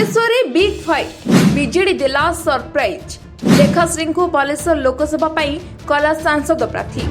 Baleshwar big fight BJD देला surprise लेखाश्री को बालेश्वर लोकसभा कला सांसद प्रार्थी।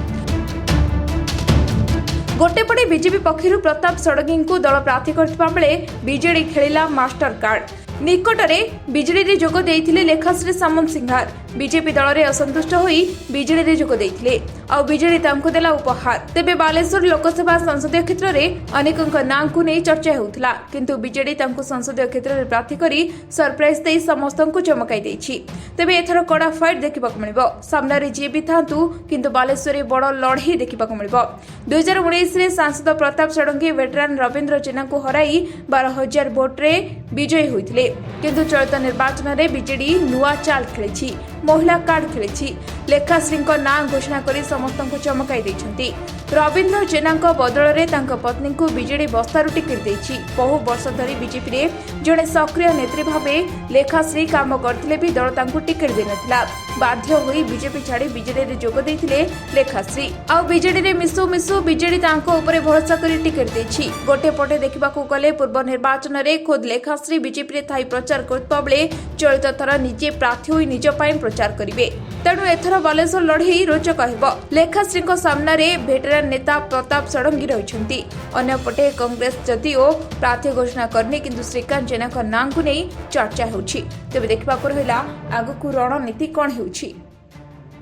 गोटेपटे बीजेपी पक्षर प्रताप षडंगी को दल प्रार्थी करथिबा बेले बीजेडी खेलिला मास्टर कार्ड। निकटरे बीजेडी जोग देइथिले लेखाश्री सामंत सिंहार बीजेपी दल में असंतुष्ट होई बीजेडी जोग देइथिले आ बीजेडी तांको देला उपहार। तेबे बालेश्वर लोकसभा संसदीय क्षेत्र में अनेकक नां को नहीं चर्चा होउथला, किंतु बीजेडी तांको संसदीय क्षेत्र में प्रार्थी करी सरप्राइज दे समस्त को चमकाई देछि। तेबे एथर कड़ा फाइट देखा मिलिबो। सामने जी भी थांतु किंतु बालेश्वर बड़ लड़ाई देखा मिलिबो। 2019 रे सांसद प्रताप षडंगी वेटरान रविंद्र जेना को हराई 12,000 भोट रे विजयी होइथिले, किंतु चलित निर्वाचन में बीजेडी नुआ चाल खेली, महिला कार्ड खेली, लेखाश्री नां घोषणा कर समस्त को चमकाई देछंती। रविंद्र जेना बदल में पत्नी को बीजेडी बस्तारू टिकेट देछि। बहु वर्ष धरी बीजेपी रे जड़े सक्रिय नेत्री भावे लेखाश्री काम करथिले भी दल तांको टिकेट दे नथिला। बाध्य होई बीजेपी छाड़ी बीजेडी रे जोग देथिले लेखाश्री। आ बीजेडी रे मिसु मिसु बीजेडी तांको ऊपर भरोसा करी टिकेट देछि। गोटे पटे देखिबाकू गले पूर्व निर्वाचन रे खुद लेखाश्री बीजेपी रे थाई प्रचार करतबा बेले चलित थर निजे प्रार्थी होई निज पई प्रचार करिवे। तेणु एथर बालेश्वर लड़ाई रोचक हेबो। लेखाश्री सामना रे भेटरान नेता प्रताप षडंगी रहिछंती। अन्यपटे कांग्रेस जदिओ प्रार्थी घोषणा करनी, किंतु श्रीकांत जेना नां को नहीं चर्चा होउछि। तेबे देखिबाकू रहिला आगकू रणनीति कोन होउछि।